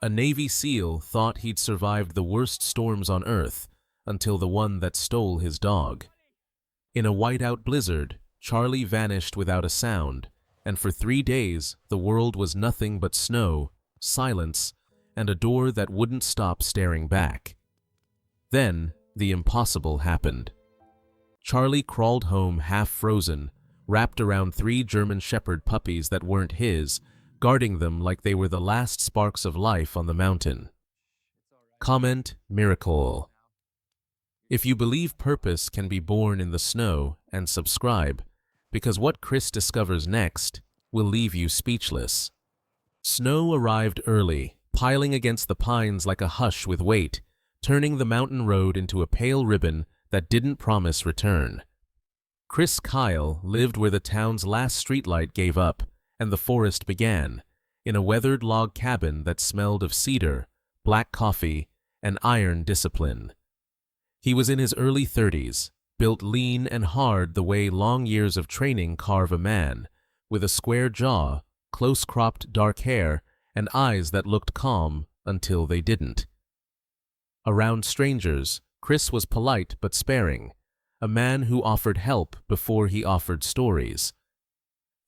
A Navy SEAL thought he'd survived the worst storms on Earth until the one that stole his dog. In a whiteout blizzard, Charlie vanished without a sound, and for 3 days the world was nothing but snow, silence, and a door that wouldn't stop staring back. Then, the impossible happened. Charlie crawled home half frozen, wrapped around 3 German Shepherd puppies that weren't his, guarding them like they were the last sparks of life on the mountain. Comment: miracle. If you believe purpose can be born in the snow, and subscribe, because what Chris discovers next will leave you speechless. Snow arrived early, piling against the pines like a hush with weight, turning the mountain road into a pale ribbon that didn't promise return. Chris Kyle lived where the town's last streetlight gave up and the forest began, in a weathered log cabin that smelled of cedar, black coffee, and iron discipline. He was in his early 30s, built lean and hard the way long years of training carve a man, with a square jaw, close-cropped dark hair, and eyes that looked calm until they didn't. Around strangers, Chris was polite but sparing, a man who offered help before he offered stories.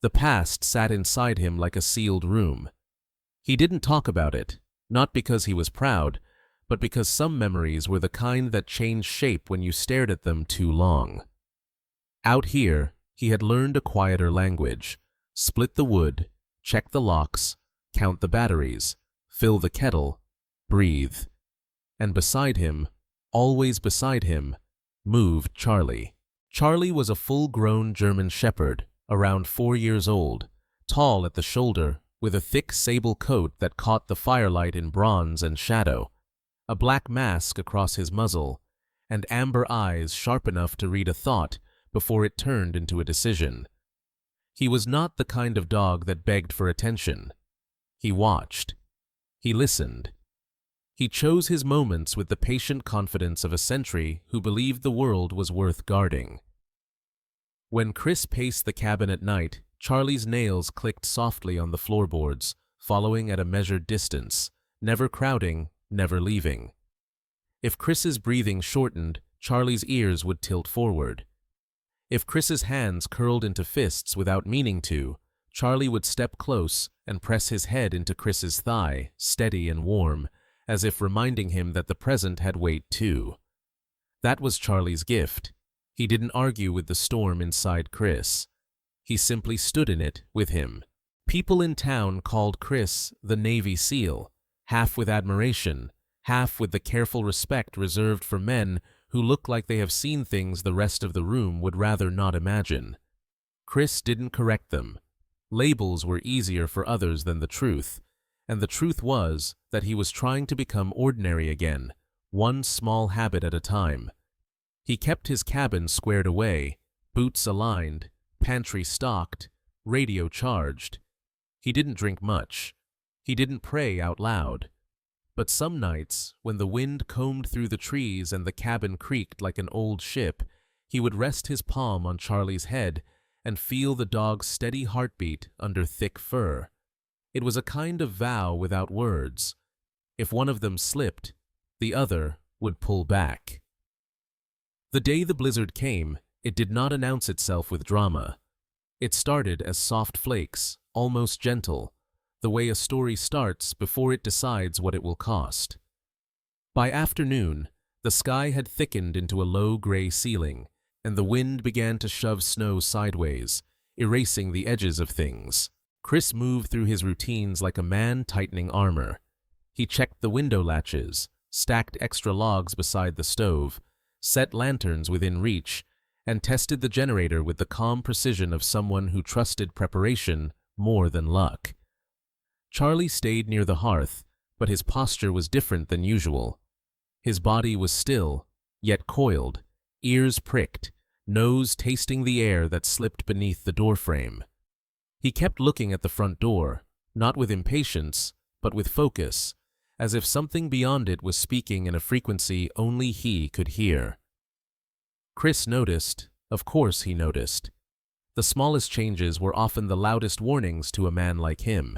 The past sat inside him like a sealed room. He didn't talk about it, not because he was proud, but because some memories were the kind that changed shape when you stared at them too long. Out here, he had learned a quieter language: split the wood, check the locks, count the batteries, fill the kettle, breathe. And beside him, always beside him, moved Charlie. Charlie was a full-grown German Shepherd, around 4 years old, tall at the shoulder, with a thick sable coat that caught the firelight in bronze and shadow, a black mask across his muzzle, and amber eyes sharp enough to read a thought before it turned into a decision. He was not the kind of dog that begged for attention. He watched. He listened. He chose his moments with the patient confidence of a sentry who believed the world was worth guarding. When Chris paced the cabin at night, Charlie's nails clicked softly on the floorboards, following at a measured distance, never crowding, never leaving. If Chris's breathing shortened, Charlie's ears would tilt forward. If Chris's hands curled into fists without meaning to, Charlie would step close and press his head into Chris's thigh, steady and warm, as if reminding him that the present had weight too. That was Charlie's gift. He didn't argue with the storm inside Chris. He simply stood in it with him. People in town called Chris the Navy SEAL, half with admiration, half with the careful respect reserved for men who look like they have seen things the rest of the room would rather not imagine. Chris didn't correct them. Labels were easier for others than the truth, and the truth was that he was trying to become ordinary again, one small habit at a time. He kept his cabin squared away, boots aligned, pantry stocked, radio charged. He didn't drink much. He didn't pray out loud. But some nights, when the wind combed through the trees and the cabin creaked like an old ship, he would rest his palm on Charlie's head and feel the dog's steady heartbeat under thick fur. It was a kind of vow without words. If one of them slipped, the other would pull back. The day the blizzard came, it did not announce itself with drama. It started as soft flakes, almost gentle, the way a story starts before it decides what it will cost. By afternoon, the sky had thickened into a low gray ceiling, and the wind began to shove snow sideways, erasing the edges of things. Chris moved through his routines like a man tightening armor. He checked the window latches, stacked extra logs beside the stove, set lanterns within reach, and tested the generator with the calm precision of someone who trusted preparation more than luck. Charlie stayed near the hearth, but his posture was different than usual. His body was still, yet coiled, ears pricked, nose tasting the air that slipped beneath the doorframe. He kept looking at the front door, not with impatience, but with focus, as if something beyond it was speaking in a frequency only he could hear. Chris noticed, of course he noticed. The smallest changes were often the loudest warnings to a man like him.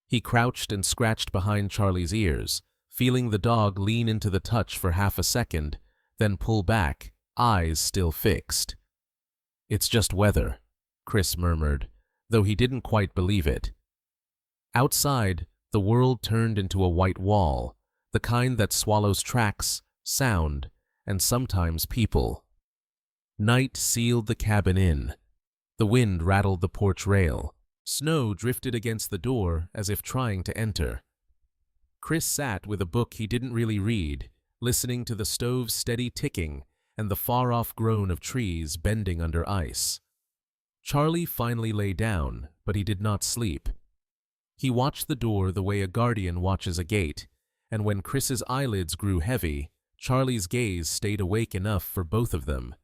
He crouched and scratched behind Charlie's ears, feeling the dog lean into the touch for half a second, then pull back, eyes still fixed. "It's just weather," Chris murmured, though he didn't quite believe it. Outside, the world turned into a white wall, the kind that swallows tracks, sound, and sometimes people. Night sealed the cabin in. The wind rattled the porch rail. Snow drifted against the door as if trying to enter. Chris sat with a book he didn't really read, listening to the stove's steady ticking and the far-off groan of trees bending under ice. Charlie finally lay down, but he did not sleep. He watched the door the way a guardian watches a gate, and when Chris's eyelids grew heavy, Charlie's gaze stayed awake enough for both of them.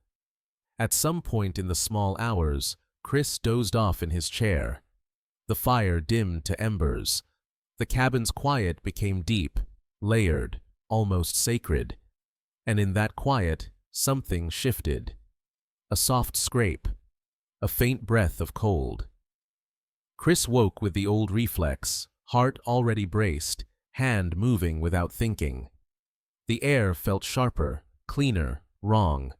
At some point in the small hours, Chris dozed off in his chair. The fire dimmed to embers. The cabin's quiet became deep, layered, almost sacred. And in that quiet, something shifted. A soft scrape. A faint breath of cold. Chris woke with the old reflex, heart already braced, hand moving without thinking. The air felt sharper, cleaner, wrong.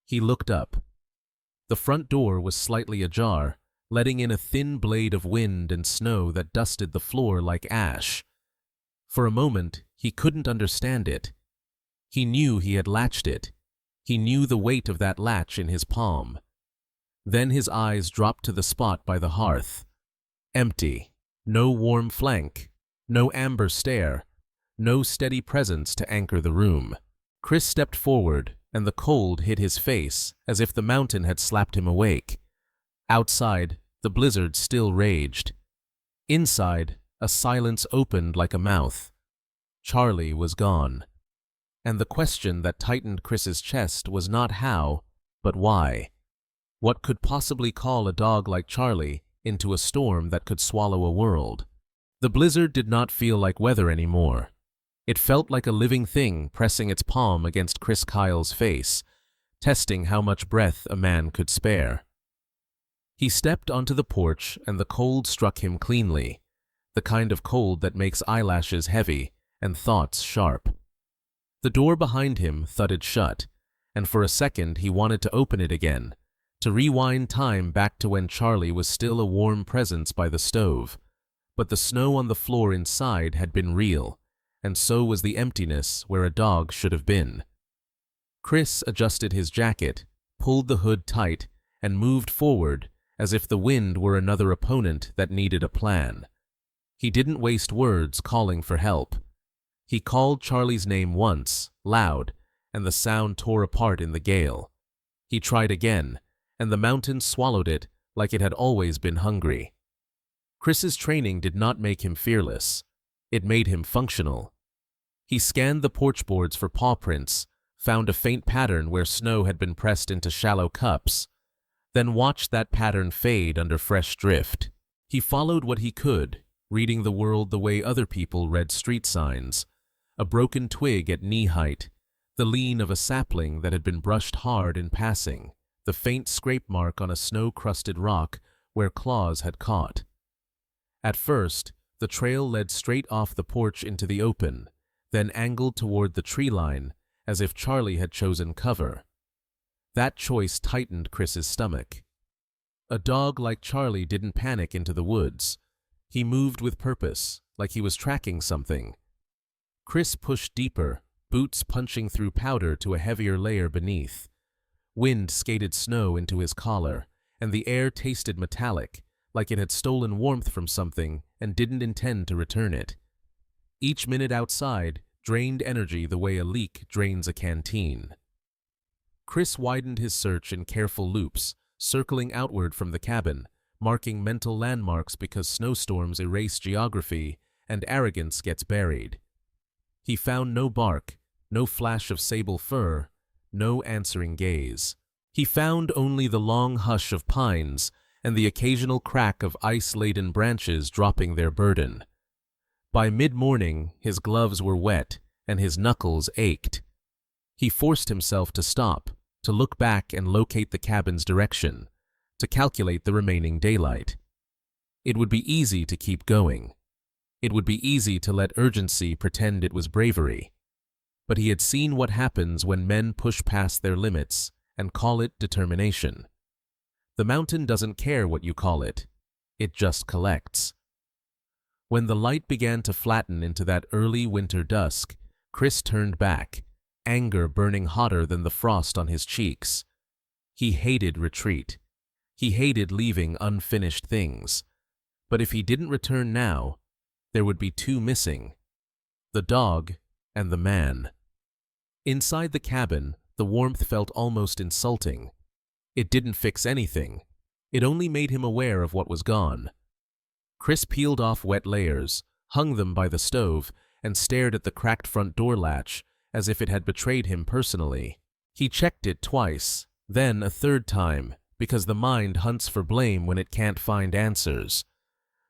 He looked up. The front door was slightly ajar, letting in a thin blade of wind and snow that dusted the floor like ash. For a moment, he couldn't understand it. He knew he had latched it. He knew the weight of that latch in his palm. Then his eyes dropped to the spot by the hearth. Empty. No warm flank. No amber stare. No steady presence to anchor the room. Chris stepped forward, and the cold hit his face as if the mountain had slapped him awake. Outside, the blizzard still raged. Inside, a silence opened like a mouth. Charlie was gone. And the question that tightened Chris's chest was not how, but why. What could possibly call a dog like Charlie into a storm that could swallow a world? The blizzard did not feel like weather anymore. It felt like a living thing pressing its palm against Chris Kyle's face, testing how much breath a man could spare. He stepped onto the porch and the cold struck him cleanly, the kind of cold that makes eyelashes heavy and thoughts sharp. The door behind him thudded shut, and for a second he wanted to open it again, to rewind time back to when Charlie was still a warm presence by the stove. But the snow on the floor inside had been real, and so was the emptiness where a dog should have been. Chris adjusted his jacket, pulled the hood tight, and moved forward as if the wind were another opponent that needed a plan. He didn't waste words calling for help. He called Charlie's name once, loud, and the sound tore apart in the gale. He tried again, and the mountain swallowed it like it had always been hungry. Chris's training did not make him fearless. It made him functional. He scanned the porch boards for paw prints, found a faint pattern where snow had been pressed into shallow cups, then watched that pattern fade under fresh drift. He followed what he could, reading the world the way other people read street signs. A broken twig at knee height, the lean of a sapling that had been brushed hard in passing, the faint scrape mark on a snow-crusted rock where claws had caught. At first, the trail led straight off the porch into the open, then angled toward the tree line, as if Charlie had chosen cover. That choice tightened Chris's stomach. A dog like Charlie didn't panic into the woods. He moved with purpose, like he was tracking something. Chris pushed deeper, boots punching through powder to a heavier layer beneath. Wind skated snow into his collar, and the air tasted metallic, like it had stolen warmth from something and didn't intend to return it. Each minute outside drained energy the way a leak drains a canteen. Chris widened his search in careful loops, circling outward from the cabin, marking mental landmarks because snowstorms erase geography and arrogance gets buried. He found no bark, no flash of sable fur, no answering gaze. He found only the long hush of pines and the occasional crack of ice-laden branches dropping their burden. By mid-morning, his gloves were wet and his knuckles ached. He forced himself to stop, to look back and locate the cabin's direction, to calculate the remaining daylight. It would be easy to keep going. It would be easy to let urgency pretend it was bravery. But he had seen what happens when men push past their limits and call it determination. The mountain doesn't care what you call it. It just collects. When the light began to flatten into that early winter dusk, Chris turned back, anger burning hotter than the frost on his cheeks. He hated retreat. He hated leaving unfinished things. But if he didn't return now, there would be two missing: the dog and the man. Inside the cabin, the warmth felt almost insulting. It didn't fix anything. It only made him aware of what was gone. Chris peeled off wet layers, hung them by the stove, and stared at the cracked front door latch as if it had betrayed him personally. He checked it twice, then a third time, because the mind hunts for blame when it can't find answers.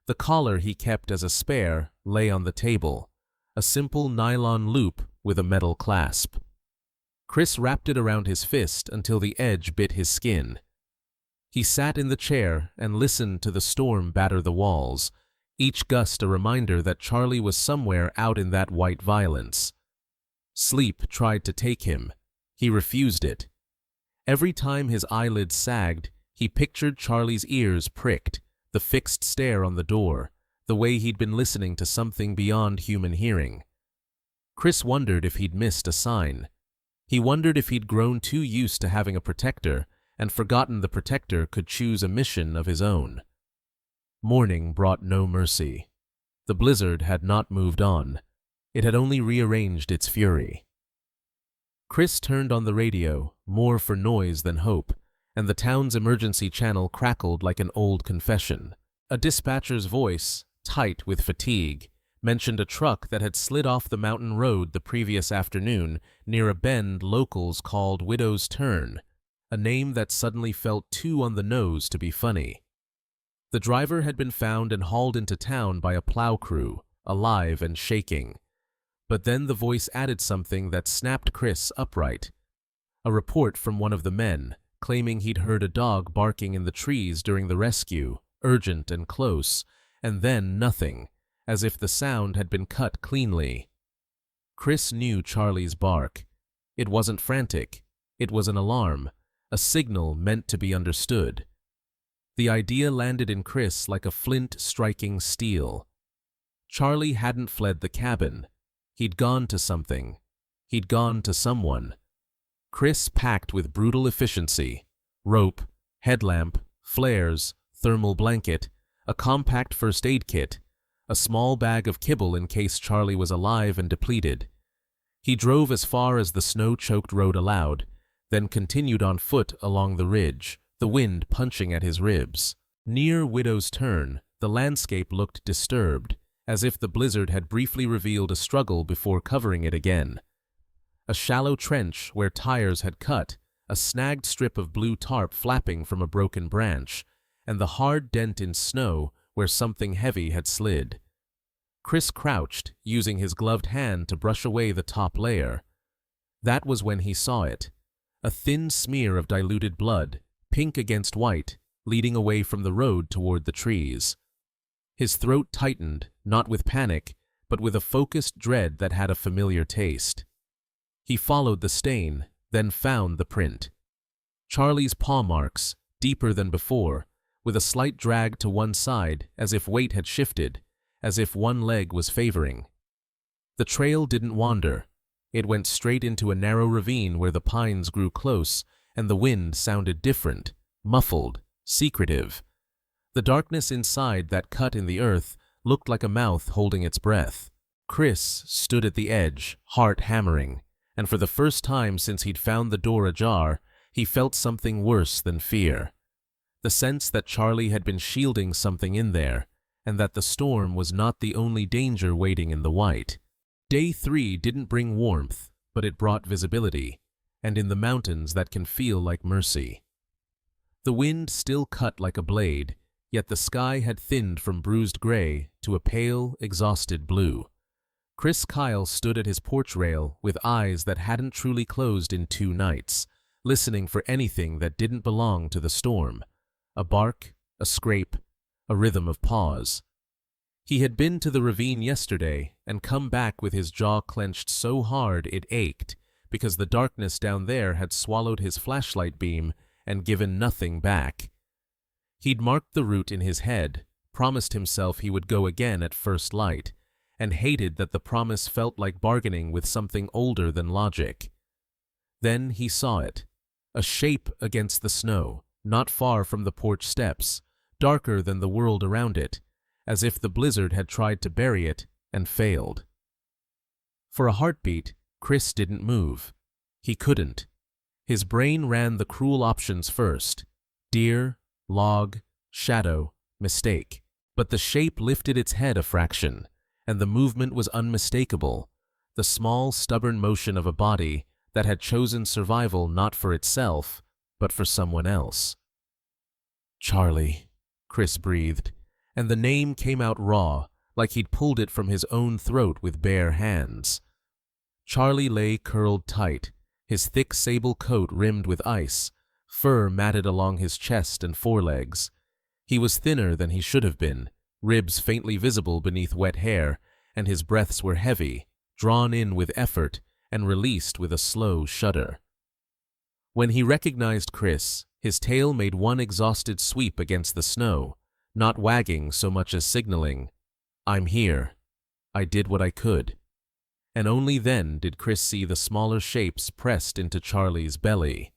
The collar he kept as a spare lay on the table, a simple nylon loop with a metal clasp. Chris wrapped it around his fist until the edge bit his skin. He sat in the chair and listened to the storm batter the walls, each gust a reminder that Charlie was somewhere out in that white violence. Sleep tried to take him. He refused it. Every time his eyelids sagged, he pictured Charlie's ears pricked, the fixed stare on the door, the way he'd been listening to something beyond human hearing. Chris wondered if he'd missed a sign. He wondered if he'd grown too used to having a protector and forgotten the protector could choose a mission of his own. Morning brought no mercy. The blizzard had not moved on. It had only rearranged its fury. Chris turned on the radio, more for noise than hope, and the town's emergency channel crackled like an old confession. A dispatcher's voice, tight with fatigue, mentioned a truck that had slid off the mountain road the previous afternoon near a bend locals called Widow's Turn, a name that suddenly felt too on the nose to be funny. The driver had been found and hauled into town by a plow crew, alive and shaking. But then the voice added something that snapped Chris upright. A report from one of the men, claiming he'd heard a dog barking in the trees during the rescue, urgent and close, and then nothing, as if the sound had been cut cleanly. Chris knew Charlie's bark. It wasn't frantic. It was an alarm, a signal meant to be understood. The idea landed in Chris like a flint striking steel. Charlie hadn't fled the cabin. He'd gone to something. He'd gone to someone. Chris packed with brutal efficiency: rope, headlamp, flares, thermal blanket, a compact first aid kit, a small bag of kibble in case Charlie was alive and depleted. He drove as far as the snow-choked road allowed, then continued on foot along the ridge, the wind punching at his ribs. Near Widow's Turn, the landscape looked disturbed, as if the blizzard had briefly revealed a struggle before covering it again. A shallow trench where tires had cut, a snagged strip of blue tarp flapping from a broken branch, and the hard dent in snow where something heavy had slid. Chris crouched, using his gloved hand to brush away the top layer. That was when he saw it, a thin smear of diluted blood, pink against white, leading away from the road toward the trees. His throat tightened, not with panic, but with a focused dread that had a familiar taste. He followed the stain, then found the print. Charlie's paw marks, deeper than before, with a slight drag to one side as if weight had shifted, as if one leg was favoring. The trail didn't wander. It went straight into a narrow ravine where the pines grew close and the wind sounded different, muffled, secretive. The darkness inside that cut in the earth looked like a mouth holding its breath. Chris stood at the edge, heart hammering, and for the first time since he'd found the door ajar, he felt something worse than fear. The sense that Charlie had been shielding something in there, and that the storm was not the only danger waiting in the white. Day 3 didn't bring warmth, but it brought visibility, and in the mountains that can feel like mercy. The wind still cut like a blade, yet the sky had thinned from bruised gray to a pale, exhausted blue. Chris Kyle stood at his porch rail with eyes that hadn't truly closed in 2 nights, listening for anything that didn't belong to the storm. A bark, a scrape, a rhythm of paws. He had been to the ravine yesterday and come back with his jaw clenched so hard it ached because the darkness down there had swallowed his flashlight beam and given nothing back. He'd marked the route in his head, promised himself he would go again at first light, and hated that the promise felt like bargaining with something older than logic. Then he saw it, a shape against the snow, not far from the porch steps, darker than the world around it, as if the blizzard had tried to bury it and failed. For a heartbeat, Chris didn't move. He couldn't. His brain ran the cruel options first: deer, log, shadow, mistake. But the shape lifted its head a fraction, and the movement was unmistakable, the small, stubborn motion of a body that had chosen survival not for itself, but for someone else. "Charlie," Chris breathed, and the name came out raw, like he'd pulled it from his own throat with bare hands. Charlie lay curled tight, his thick sable coat rimmed with ice, fur matted along his chest and forelegs. He was thinner than he should have been, ribs faintly visible beneath wet hair, and his breaths were heavy, drawn in with effort and released with a slow shudder. When he recognized Chris, his tail made one exhausted sweep against the snow, not wagging so much as signaling, "I'm here. I did what I could." And only then did Chris see the smaller shapes pressed into Charlie's belly.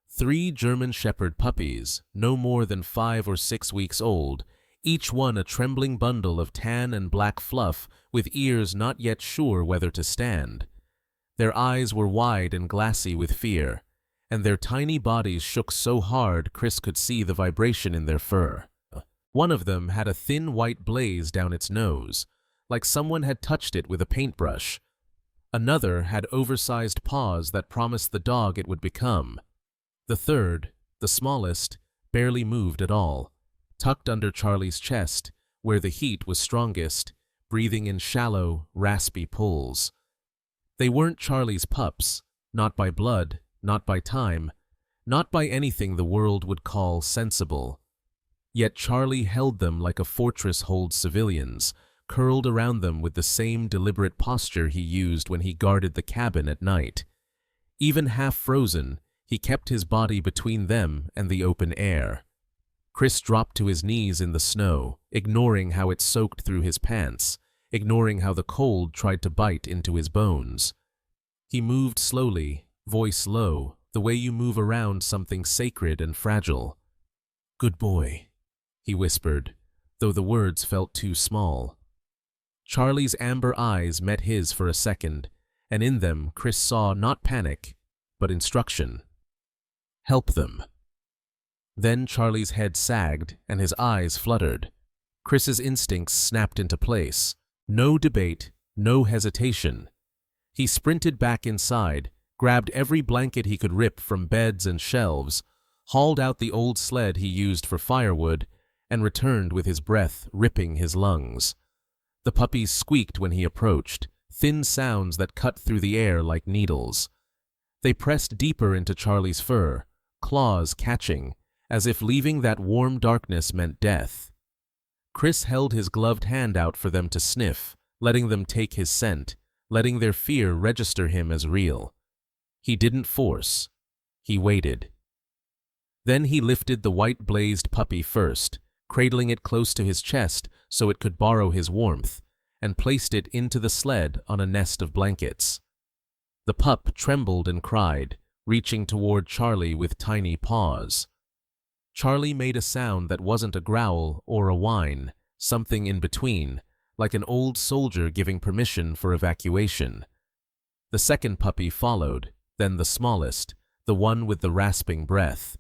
3 German Shepherd puppies, no more than 5 or 6 weeks old, each one a trembling bundle of tan and black fluff with ears not yet sure whether to stand. Their eyes were wide and glassy with fear, and their tiny bodies shook so hard Chris could see the vibration in their fur. One of them had a thin white blaze down its nose, like someone had touched it with a paintbrush. Another had oversized paws that promised the dog it would become. The third, the smallest, barely moved at all, tucked under Charlie's chest, where the heat was strongest, breathing in shallow, raspy pulls. They weren't Charlie's pups, not by blood, not by time, not by anything the world would call sensible. Yet Charlie held them like a fortress holds civilians, curled around them with the same deliberate posture he used when he guarded the cabin at night. Even half frozen, he kept his body between them and the open air. Chris dropped to his knees in the snow, ignoring how it soaked through his pants, ignoring how the cold tried to bite into his bones. He moved slowly, voice low, the way you move around something sacred and fragile. "Good boy," he whispered, though the words felt too small. Charlie's amber eyes met his for a second, and in them Chris saw not panic, but instruction. "Help them." Then Charlie's head sagged and his eyes fluttered. Chris's instincts snapped into place. No debate, no hesitation. He sprinted back inside, grabbed every blanket he could rip from beds and shelves, hauled out the old sled he used for firewood, and returned with his breath ripping his lungs. The puppies squeaked when he approached, thin sounds that cut through the air like needles. They pressed deeper into Charlie's fur, claws catching, as if leaving that warm darkness meant death. Chris held his gloved hand out for them to sniff, letting them take his scent, letting their fear register him as real. He didn't force. He waited. Then he lifted the white-blazed puppy first, cradling it close to his chest so it could borrow his warmth, and placed it into the sled on a nest of blankets. The pup trembled and cried, reaching toward Charlie with tiny paws. Charlie made a sound that wasn't a growl or a whine, something in between, like an old soldier giving permission for evacuation. The second puppy followed, then the smallest, the one with the rasping breath.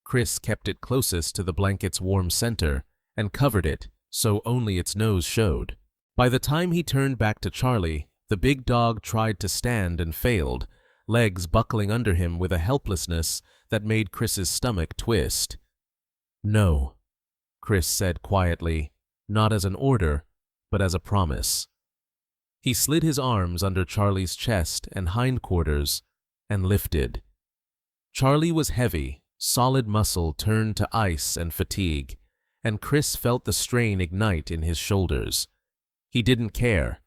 Chris kept it closest to the blanket's warm center and covered it so only its nose showed. By the time he turned back to Charlie, the big dog tried to stand and failed, legs buckling under him with a helplessness that made Chris's stomach twist. "No," Chris said quietly, not as an order, but as a promise. He slid his arms under Charlie's chest and hindquarters and lifted. Charlie was heavy, solid muscle turned to ice and fatigue, and Chris felt the strain ignite in his shoulders. He didn't care.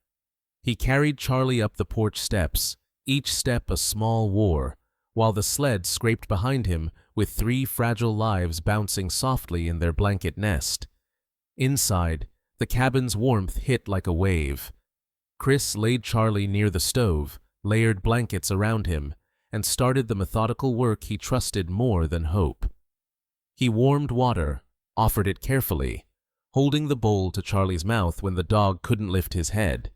He carried Charlie up the porch steps, each step a small war, while the sled scraped behind him with 3 fragile lives bouncing softly in their blanket nest. Inside, the cabin's warmth hit like a wave. Chris laid Charlie near the stove, layered blankets around him, and started the methodical work he trusted more than hope. He warmed water, offered it carefully, holding the bowl to Charlie's mouth when the dog couldn't lift his head.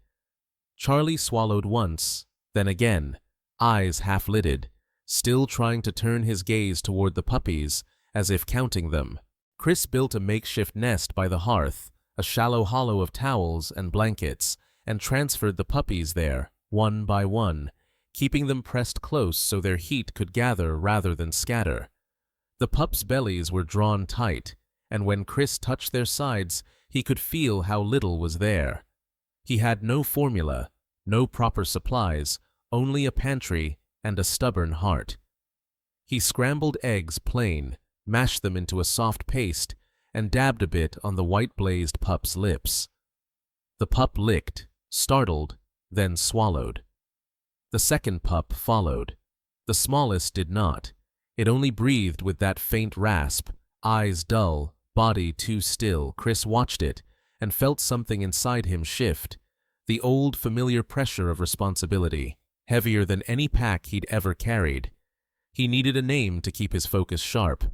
Charlie swallowed once, then again, eyes half-lidded, still trying to turn his gaze toward the puppies, as if counting them. Chris built a makeshift nest by the hearth, a shallow hollow of towels and blankets, and transferred the puppies there, one by one, keeping them pressed close so their heat could gather rather than scatter. The pups' bellies were drawn tight, and when Chris touched their sides, he could feel how little was there. He had no formula, no proper supplies, only a pantry and a stubborn heart. He scrambled eggs plain, mashed them into a soft paste, and dabbed a bit on the white-blazed pup's lips. The pup licked, startled, then swallowed. The second pup followed. The smallest did not. It only breathed with that faint rasp, eyes dull, body too still. Chris watched it and felt something inside him shift, the old familiar pressure of responsibility, heavier than any pack he'd ever carried. He needed a name to keep his focus sharp,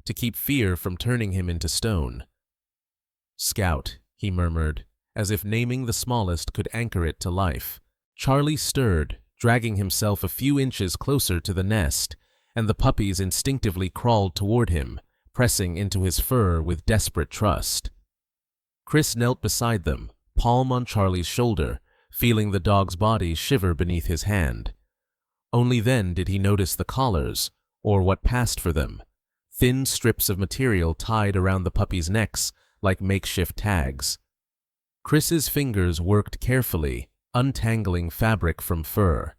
to keep fear from turning him into stone. Scout, he murmured, as if naming the smallest could anchor it to life. Charlie stirred, dragging himself a few inches closer to the nest, and the puppies instinctively crawled toward him, pressing into his fur with desperate trust. Chris knelt beside them, palm on Charlie's shoulder, feeling the dog's body shiver beneath his hand. Only then did he notice the collars, or what passed for them, thin strips of material tied around the puppies' necks like makeshift tags. Chris's fingers worked carefully, untangling fabric from fur.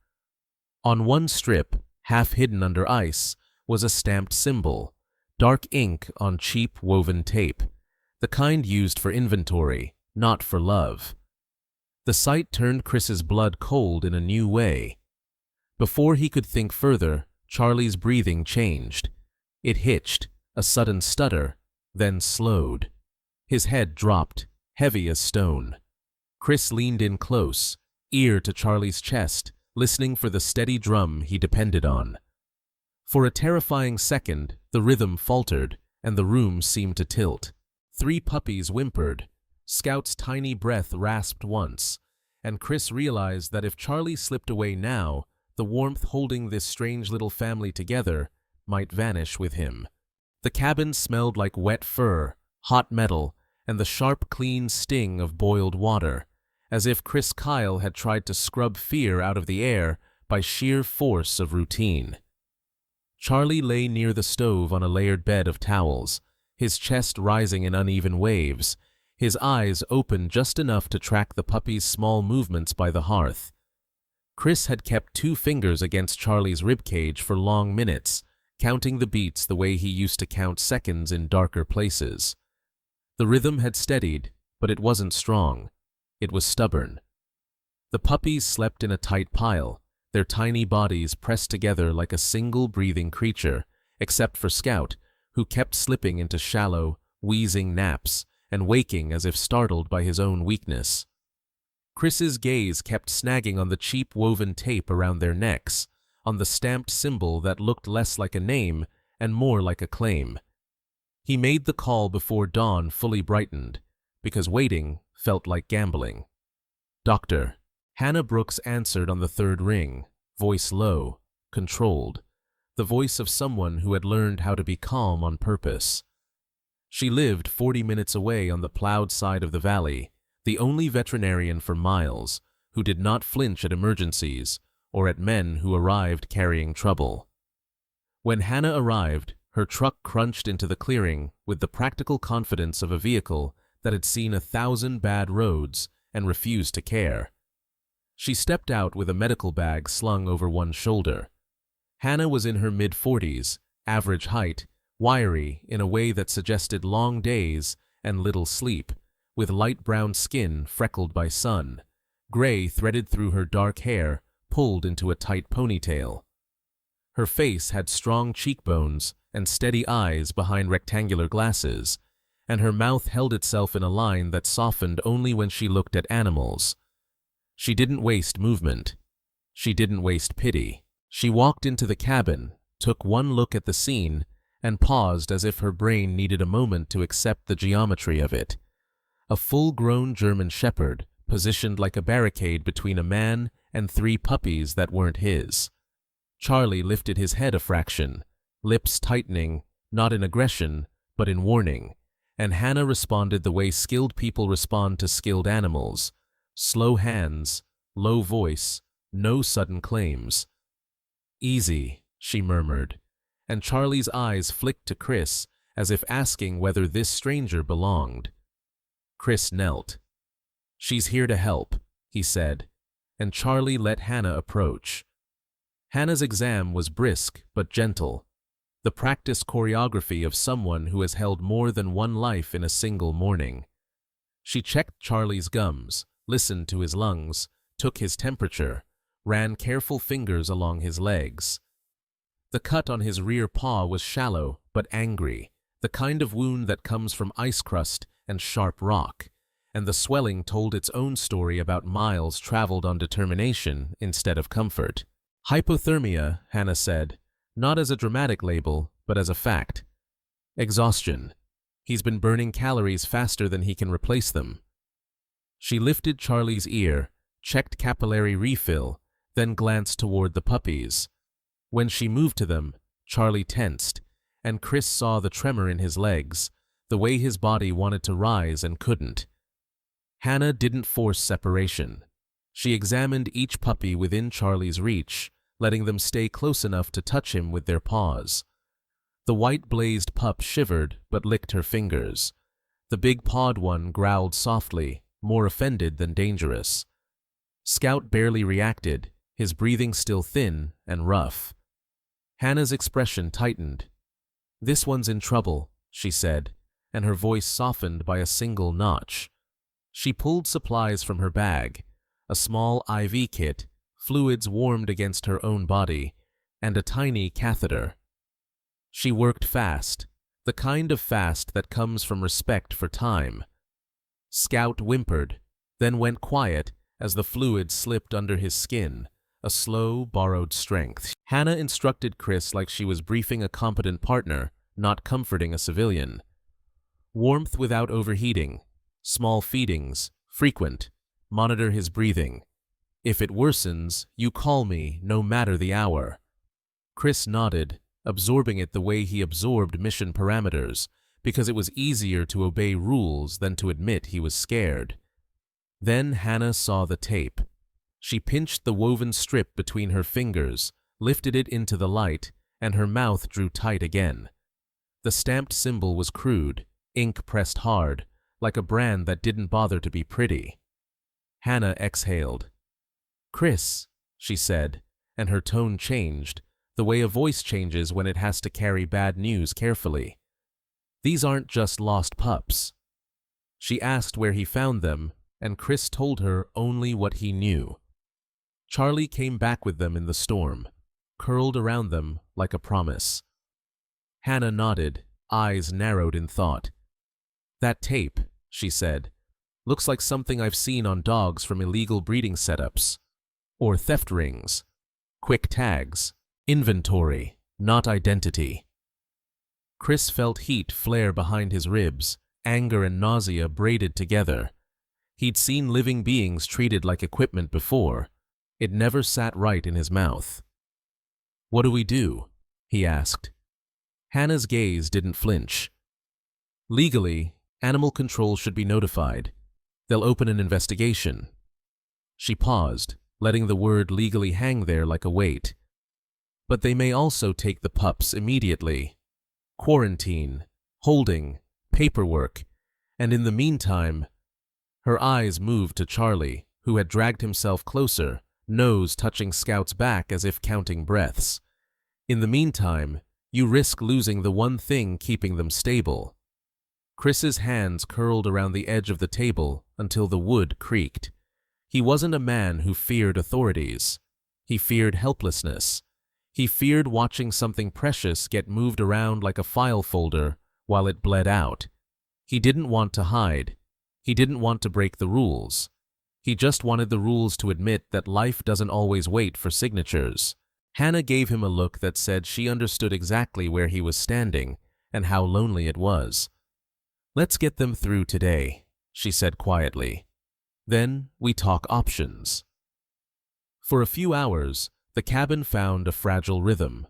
On one strip, half hidden under ice, was a stamped symbol, dark ink on cheap woven tape, the kind used for inventory, not for love. The sight turned Chris's blood cold in a new way. Before he could think further, Charlie's breathing changed. It hitched, a sudden stutter, then slowed. His head dropped, heavy as stone. Chris leaned in close, ear to Charlie's chest, listening for the steady drum he depended on. For a terrifying second, the rhythm faltered, and the room seemed to tilt. 3 puppies whimpered. Scout's tiny breath rasped once, and Chris realized that if Charlie slipped away now, the warmth holding this strange little family together might vanish with him. The cabin smelled like wet fur, hot metal, and the sharp, clean sting of boiled water, as if Chris Kyle had tried to scrub fear out of the air by sheer force of routine. Charlie lay near the stove on a layered bed of towels, his chest rising in uneven waves, his eyes open just enough to track the puppy's small movements by the hearth. Chris had kept 2 fingers against Charlie's ribcage for long minutes, counting the beats the way he used to count seconds in darker places. The rhythm had steadied, but it wasn't strong. It was stubborn. The puppies slept in a tight pile, their tiny bodies pressed together like a single breathing creature, except for Scout, who kept slipping into shallow, wheezing naps and waking as if startled by his own weakness. Chris's gaze kept snagging on the cheap woven tape around their necks, on the stamped symbol that looked less like a name and more like a claim. He made the call before dawn fully brightened, because waiting felt like gambling. "Doctor." Hannah Brooks answered on the 3rd ring, voice low, controlled, the voice of someone who had learned how to be calm on purpose. She lived 40 minutes away on the plowed side of the valley, the only veterinarian for miles, who did not flinch at emergencies or at men who arrived carrying trouble. When Hannah arrived, her truck crunched into the clearing with the practical confidence of a vehicle that had seen 1,000 bad roads and refused to care. She stepped out with a medical bag slung over one shoulder. Hannah was in her mid-40s, average height, wiry in a way that suggested long days and little sleep, with light brown skin freckled by sun, gray threaded through her dark hair, pulled into a tight ponytail. Her face had strong cheekbones and steady eyes behind rectangular glasses, and her mouth held itself in a line that softened only when she looked at animals. She didn't waste movement. She didn't waste pity. She walked into the cabin, took one look at the scene, and paused as if her brain needed a moment to accept the geometry of it. A full-grown German Shepherd, positioned like a barricade between a man and 3 puppies that weren't his. Charlie lifted his head a fraction, lips tightening, not in aggression, but in warning, and Hannah responded the way skilled people respond to skilled animals. Slow hands, low voice, no sudden claims. "Easy," she murmured, and Charlie's eyes flicked to Chris as if asking whether this stranger belonged. Chris knelt. "She's here to help," he said, and Charlie let Hannah approach. Hannah's exam was brisk but gentle, the practiced choreography of someone who has held more than one life in a single morning. She checked Charlie's gums, listened to his lungs, took his temperature, ran careful fingers along his legs. The cut on his rear paw was shallow but angry, the kind of wound that comes from ice crust and sharp rock, and the swelling told its own story about miles traveled on determination instead of comfort. "Hypothermia," Hannah said, not as a dramatic label, but as a fact. "Exhaustion. He's been burning calories faster than he can replace them." She lifted Charlie's ear, checked capillary refill, then glanced toward the puppies. When she moved to them, Charlie tensed, and Chris saw the tremor in his legs, the way his body wanted to rise and couldn't. Hannah didn't force separation. She examined each puppy within Charlie's reach, letting them stay close enough to touch him with their paws. The white-blazed pup shivered but licked her fingers. The big-pawed one growled softly, more offended than dangerous. Scout barely reacted, his breathing still thin and rough. Hannah's expression tightened. "This one's in trouble," she said, and her voice softened by a single notch. She pulled supplies from her bag, a small IV kit, fluids warmed against her own body, and a tiny catheter. She worked fast, the kind of fast that comes from respect for time. Scout whimpered, then went quiet as the fluid slipped under his skin, a slow, borrowed strength. Hannah instructed Chris like she was briefing a competent partner, not comforting a civilian. Warmth without overheating, small feedings, frequent, monitor his breathing. If it worsens, you call me, no matter the hour. Chris nodded, absorbing it the way he absorbed mission parameters, because it was easier to obey rules than to admit he was scared. Then Hannah saw the tape. She pinched the woven strip between her fingers, lifted it into the light, and her mouth drew tight again. The stamped symbol was crude, ink pressed hard, like a brand that didn't bother to be pretty. Hannah exhaled. "Chris," she said, and her tone changed, the way a voice changes when it has to carry bad news carefully. "These aren't just lost pups." She asked where he found them, and Chris told her only what he knew. Charlie came back with them in the storm, curled around them like a promise. Hannah nodded, eyes narrowed in thought. "That tape," she said, "looks like something I've seen on dogs from illegal breeding setups. Or theft rings. Quick tags. Inventory, not identity." Chris felt heat flare behind his ribs, anger and nausea braided together. He'd seen living beings treated like equipment before. It never sat right in his mouth. "What do we do?" he asked. Hannah's gaze didn't flinch. "Legally, animal control should be notified. They'll open an investigation." She paused, letting the word legally hang there like a weight. "But they may also take the pups immediately. Quarantine, holding, paperwork, and in the meantime—" Her eyes moved to Charlie, who had dragged himself closer, nose touching Scout's back as if counting breaths. "In the meantime, you risk losing the one thing keeping them stable." Chris's hands curled around the edge of the table until the wood creaked. He wasn't a man who feared authorities. He feared helplessness. He feared watching something precious get moved around like a file folder while it bled out. He didn't want to hide. He didn't want to break the rules. He just wanted the rules to admit that life doesn't always wait for signatures. Hannah gave him a look that said she understood exactly where he was standing and how lonely it was. "Let's get them through today," she said quietly. "Then we talk options." For a few hours, the cabin found a fragile rhythm.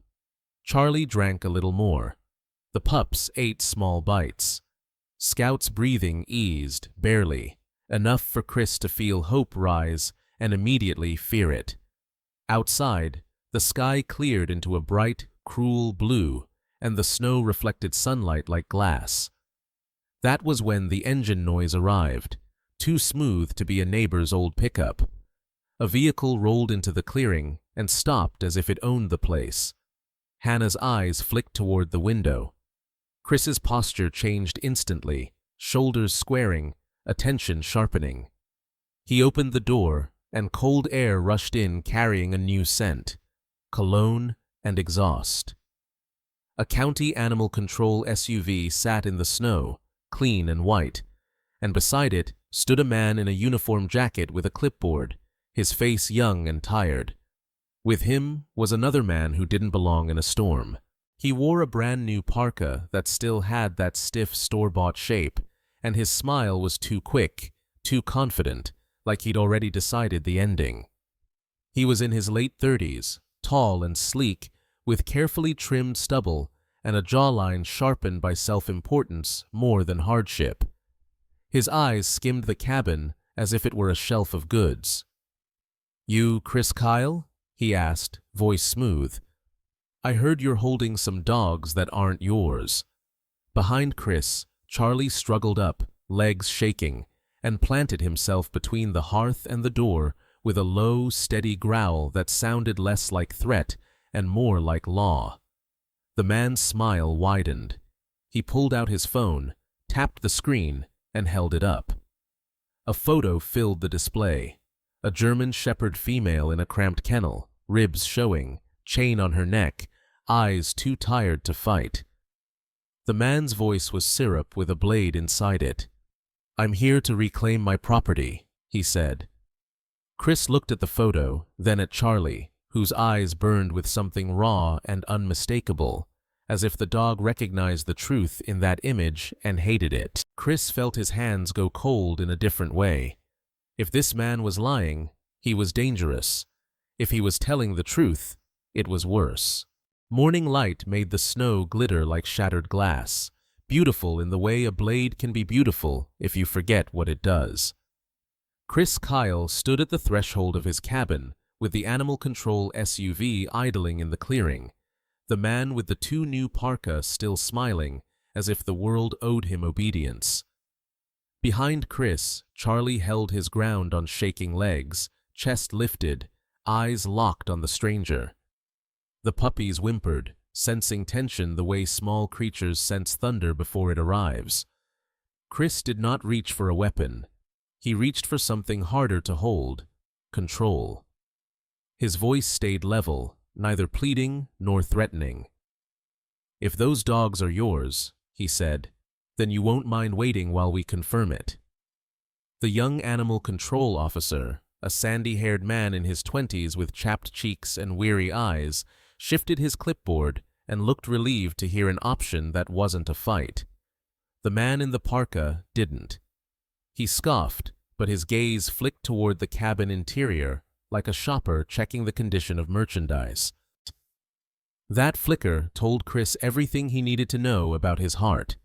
Charlie drank a little more. The pups ate small bites. Scout's breathing eased, barely, enough for Chris to feel hope rise and immediately fear it. Outside, the sky cleared into a bright, cruel blue, and the snow reflected sunlight like glass. That was when the engine noise arrived, too smooth to be a neighbor's old pickup. A vehicle rolled into the clearing and stopped as if it owned the place. Hannah's eyes flicked toward the window. Chris's posture changed instantly, shoulders squaring, attention sharpening. He opened the door, and cold air rushed in carrying a new scent: cologne and exhaust. A county animal control SUV sat in the snow, clean and white, and beside it stood a man in a uniform jacket with a clipboard, his face young and tired. With him was another man who didn't belong in a storm. He wore a brand new parka that still had that stiff store-bought shape, and his smile was too quick, too confident, like he'd already decided the ending. He was in his late 30s, tall and sleek, with carefully trimmed stubble and a jawline sharpened by self-importance more than hardship. His eyes skimmed the cabin as if it were a shelf of goods. "You Chris Kyle?" he asked, voice smooth. "I heard you're holding some dogs that aren't yours." Behind Chris, Charlie struggled up, legs shaking, and planted himself between the hearth and the door with a low, steady growl that sounded less like threat and more like law. The man's smile widened. He pulled out his phone, tapped the screen, and held it up. A photo filled the display. A German Shepherd female in a cramped kennel, ribs showing, chain on her neck, eyes too tired to fight. The man's voice was syrup with a blade inside it. "I'm here to reclaim my property," he said. Chris looked at the photo, then at Charlie, whose eyes burned with something raw and unmistakable, as if the dog recognized the truth in that image and hated it. Chris felt his hands go cold in a different way. If this man was lying, he was dangerous. If he was telling the truth, it was worse. Morning light made the snow glitter like shattered glass, beautiful in the way a blade can be beautiful if you forget what it does. Chris Kyle stood at the threshold of his cabin, with the animal control SUV idling in the clearing, the man with the two new parka still smiling, as if the world owed him obedience. Behind Chris, Charlie held his ground on shaking legs, chest lifted, eyes locked on the stranger. The puppies whimpered, sensing tension the way small creatures sense thunder before it arrives. Chris did not reach for a weapon. He reached for something harder to hold: control. His voice stayed level, neither pleading nor threatening. "If those dogs are yours," he said, "then you won't mind waiting while we confirm it." The young animal control officer, a sandy-haired man in his 20s with chapped cheeks and weary eyes, shifted his clipboard and looked relieved to hear an option that wasn't a fight. The man in the parka didn't. He scoffed, but his gaze flicked toward the cabin interior, like a shopper checking the condition of merchandise. That flicker told Chris everything he needed to know about his heart.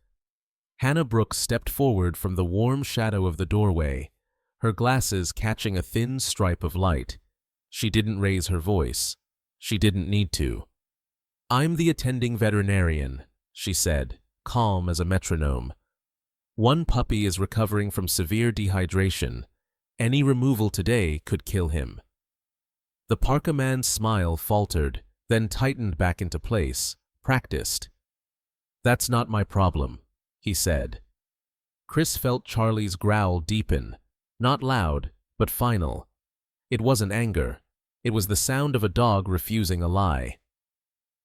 Hannah Brooks stepped forward from the warm shadow of the doorway, her glasses catching a thin stripe of light. She didn't raise her voice. She didn't need to. "I'm the attending veterinarian," she said, calm as a metronome. "One puppy is recovering from severe dehydration. Any removal today could kill him." The parka man's smile faltered, then tightened back into place, practiced. "That's not my problem," he said. Chris felt Charlie's growl deepen, not loud, but final. It wasn't anger. It was the sound of a dog refusing a lie.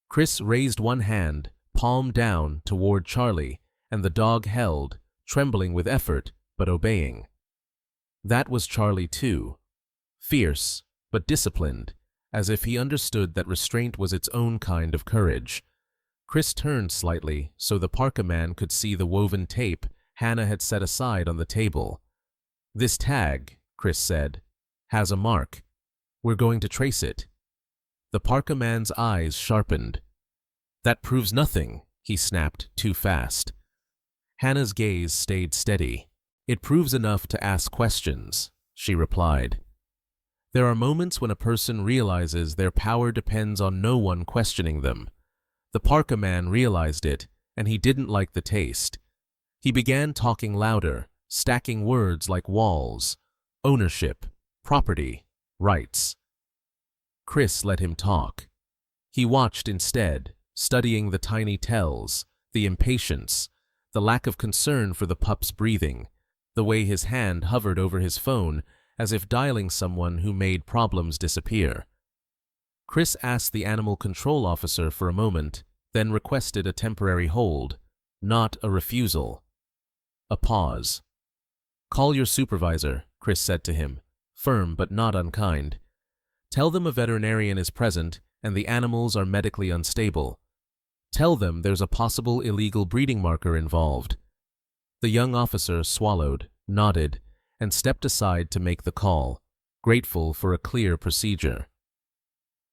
Chris raised one hand, palm down, toward Charlie, and the dog held, trembling with effort, but obeying. That was Charlie too. Fierce, but disciplined, as if he understood that restraint was its own kind of courage. Chris turned slightly so the parka man could see the woven tape Hannah had set aside on the table. "This tag," Chris said, "has a mark. We're going to trace it." The parka man's eyes sharpened. "That proves nothing," he snapped too fast. Hannah's gaze stayed steady. "It proves enough to ask questions," she replied. There are moments when a person realizes their power depends on no one questioning them. The parka man realized it, and he didn't like the taste. He began talking louder, stacking words like walls: ownership, property, rights. Chris let him talk. He watched instead, studying the tiny tells, the impatience, the lack of concern for the pup's breathing, the way his hand hovered over his phone as if dialing someone who made problems disappear. Chris asked the animal control officer for a moment, then requested a temporary hold, not a refusal. A pause. "Call your supervisor," Chris said to him, firm but not unkind. "Tell them a veterinarian is present and the animals are medically unstable. Tell them there's a possible illegal breeding marker involved." The young officer swallowed, nodded, and stepped aside to make the call, grateful for a clear procedure.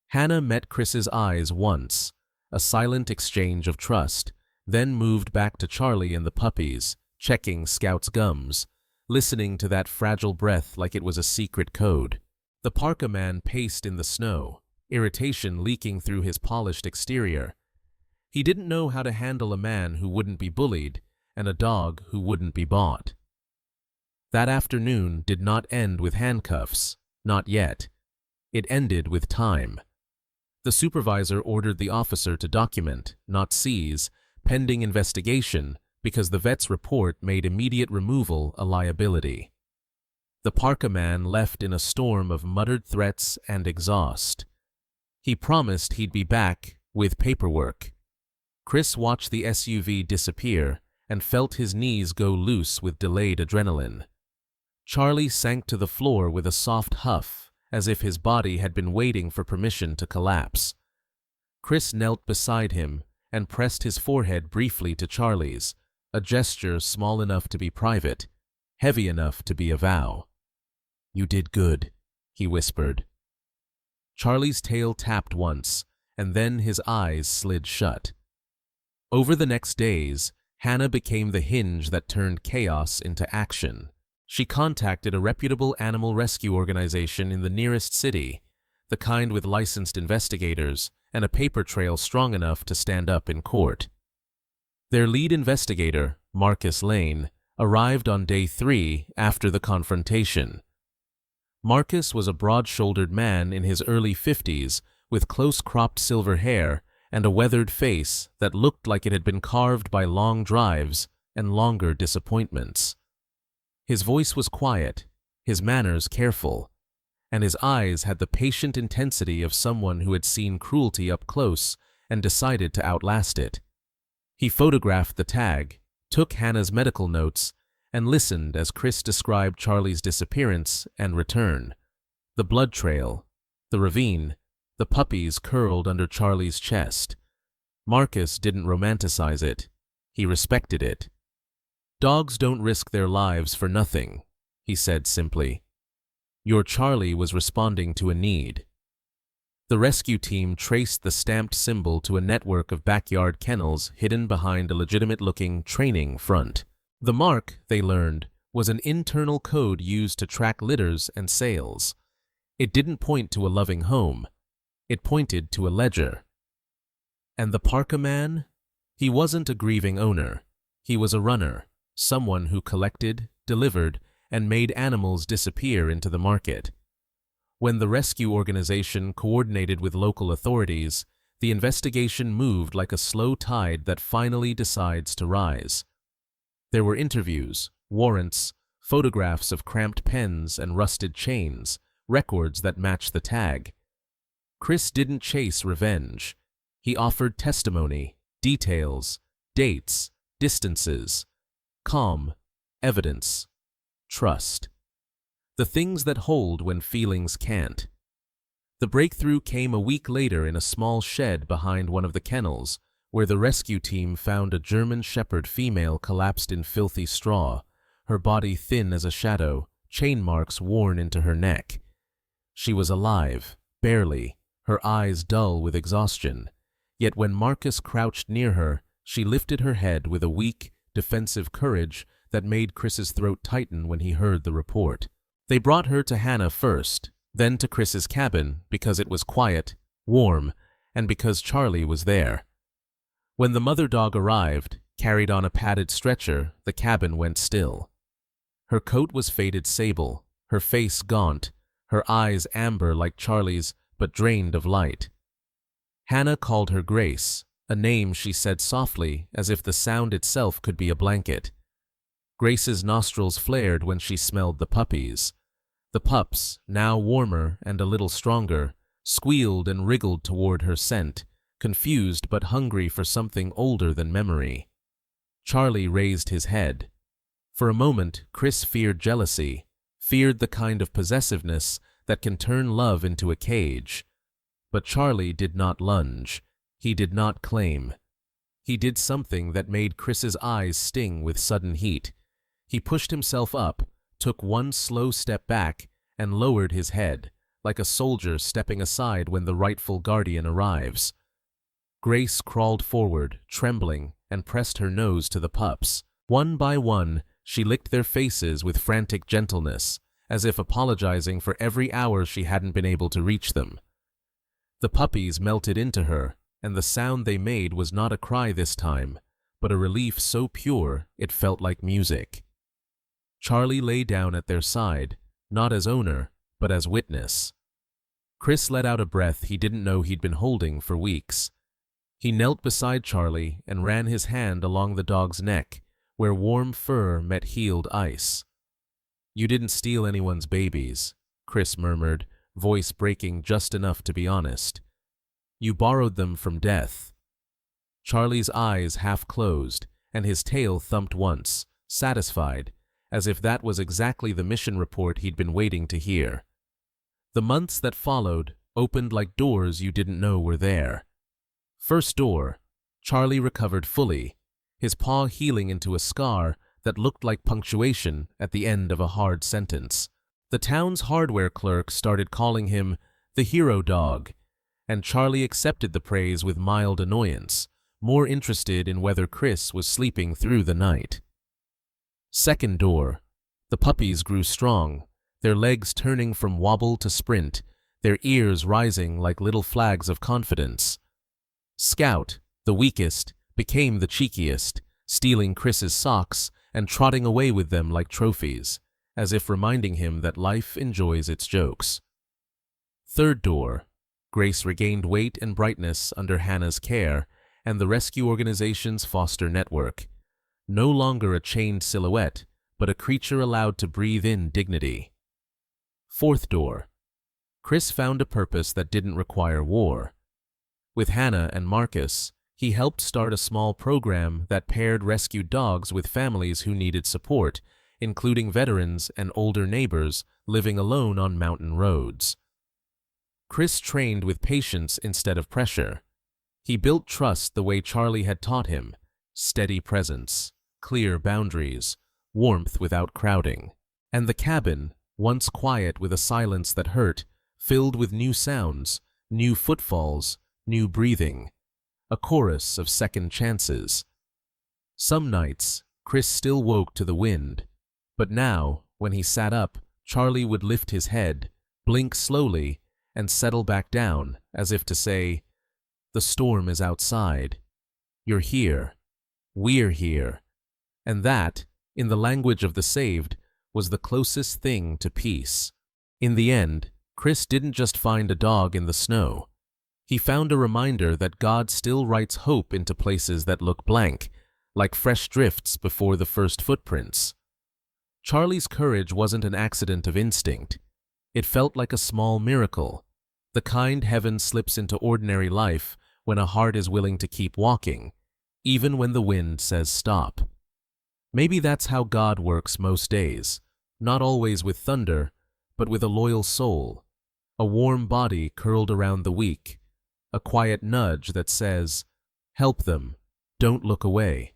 Hannah met Chris's eyes once, a silent exchange of trust, then moved back to Charlie and the puppies, checking Scout's gums, listening to that fragile breath like it was a secret code. The parka man paced in the snow, irritation leaking through his polished exterior. He didn't know how to handle a man who wouldn't be bullied and a dog who wouldn't be bought. That afternoon did not end with handcuffs, not yet. It ended with time. The supervisor ordered the officer to document, not seize, pending investigation, because the vet's report made immediate removal a liability. The parka man left in a storm of muttered threats and exhaust. He promised he'd be back with paperwork. Chris watched the SUV disappear and felt his knees go loose with delayed adrenaline. Charlie sank to the floor with a soft huff, as if his body had been waiting for permission to collapse. Chris knelt beside him and pressed his forehead briefly to Charlie's, a gesture small enough to be private, heavy enough to be a vow. "You did good," he whispered. Charlie's tail tapped once, and then his eyes slid shut. Over the next days, Hannah became the hinge that turned chaos into action. She contacted a reputable animal rescue organization in the nearest city, the kind with licensed investigators and a paper trail strong enough to stand up in court. Their lead investigator, Marcus Lane, arrived on day 3 after the confrontation. Marcus was a broad-shouldered man in his early 50s with close-cropped silver hair and a weathered face that looked like it had been carved by long drives and longer disappointments. His voice was quiet, his manners careful, and his eyes had the patient intensity of someone who had seen cruelty up close and decided to outlast it. He photographed the tag, took Hannah's medical notes, and listened as Chris described Charlie's disappearance and return. The blood trail, the ravine, the puppies curled under Charlie's chest. Marcus didn't romanticize it. He respected it. "Dogs don't risk their lives for nothing," he said simply. "Your Charlie was responding to a need." The rescue team traced the stamped symbol to a network of backyard kennels hidden behind a legitimate-looking training front. The mark, they learned, was an internal code used to track litters and sales. It didn't point to a loving home. It pointed to a ledger. And the parka man? He wasn't a grieving owner. He was a runner, someone who collected, delivered, and made animals disappear into the market. When the rescue organization coordinated with local authorities, the investigation moved like a slow tide that finally decides to rise. There were interviews, warrants, photographs of cramped pens and rusted chains, records that match the tag. Chris didn't chase revenge. He offered testimony, details, dates, distances, calm, evidence, trust. The things that hold when feelings can't. The breakthrough came a week later in a small shed behind one of the kennels, where the rescue team found a German Shepherd female collapsed in filthy straw, her body thin as a shadow, chain marks worn into her neck. She was alive, barely, her eyes dull with exhaustion. Yet when Marcus crouched near her, she lifted her head with a weak, defensive courage that made Chris's throat tighten when he heard the report. They brought her to Hannah first, then to Chris's cabin because it was quiet, warm, and because Charlie was there. When the mother dog arrived, carried on a padded stretcher, the cabin went still. Her coat was faded sable, her face gaunt, her eyes amber like Charlie's but drained of light. Hannah called her Grace, a name she said softly as if the sound itself could be a blanket. Grace's nostrils flared when she smelled the puppies. The pups, now warmer and a little stronger, squealed and wriggled toward her scent, confused but hungry for something older than memory. Charlie raised his head. For a moment, Chris feared jealousy, feared the kind of possessiveness that can turn love into a cage. But Charlie did not lunge. He did not claim. He did something that made Chris's eyes sting with sudden heat. He pushed himself up, took one slow step back, and lowered his head, like a soldier stepping aside when the rightful guardian arrives. Grace crawled forward, trembling, and pressed her nose to the pups. One by one, she licked their faces with frantic gentleness, as if apologizing for every hour she hadn't been able to reach them. The puppies melted into her, and the sound they made was not a cry this time, but a relief so pure it felt like music. Charlie lay down at their side, not as owner, but as witness. Chris let out a breath he didn't know he'd been holding for weeks. He knelt beside Charlie and ran his hand along the dog's neck, where warm fur met healed ice. "You didn't steal anyone's babies," Chris murmured, voice breaking just enough to be honest. "You borrowed them from death." Charlie's eyes half closed, and his tail thumped once, satisfied, as if that was exactly the mission report he'd been waiting to hear. The months that followed opened like doors you didn't know were there. First door, Charlie recovered fully, his paw healing into a scar that looked like punctuation at the end of a hard sentence. The town's hardware clerk started calling him the hero dog, and Charlie accepted the praise with mild annoyance, more interested in whether Chris was sleeping through the night. Second door, the puppies grew strong, their legs turning from wobble to sprint, their ears rising like little flags of confidence. Scout, the weakest, became the cheekiest, stealing Chris's socks and trotting away with them like trophies, as if reminding him that life enjoys its jokes. Third door, Grace regained weight and brightness under Hannah's care and the rescue organization's foster network. No longer a chained silhouette, but a creature allowed to breathe in dignity. Fourth door, Chris found a purpose that didn't require war. With Hannah and Marcus, he helped start a small program that paired rescued dogs with families who needed support, including veterans and older neighbors living alone on mountain roads. Chris trained with patience instead of pressure. He built trust the way Charlie had taught him: steady presence, clear boundaries, warmth without crowding. And the cabin, once quiet with a silence that hurt, filled with new sounds, new footfalls, new breathing, a chorus of second chances. Some nights, Chris still woke to the wind, but now, when he sat up, Charlie would lift his head, blink slowly, and settle back down, as if to say, "The storm is outside. You're here. We're here." And that, in the language of the saved, was the closest thing to peace. In the end, Chris didn't just find a dog in the snow. He found a reminder that God still writes hope into places that look blank, like fresh drifts before the first footprints. Charlie's courage wasn't an accident of instinct. It felt like a small miracle, the kind heaven slips into ordinary life when a heart is willing to keep walking, even when the wind says stop. Maybe that's how God works most days, not always with thunder, but with a loyal soul, a warm body curled around the weak, a quiet nudge that says, "Help them, don't look away."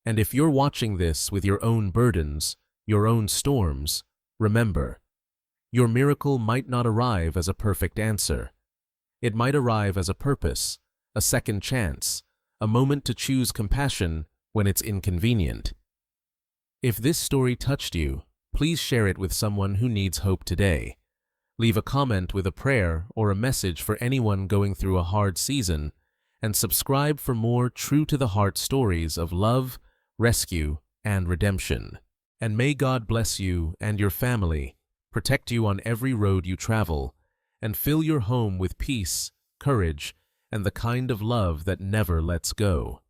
And if you're watching this with your own burdens, your own storms, remember, your miracle might not arrive as a perfect answer. It might arrive as a purpose, a second chance, a moment to choose compassion when it's inconvenient. If this story touched you, please share it with someone who needs hope today. Leave a comment with a prayer or a message for anyone going through a hard season, and subscribe for more true-to-the-heart stories of love, rescue, and redemption. And may God bless you and your family, protect you on every road you travel, and fill your home with peace, courage, and the kind of love that never lets go.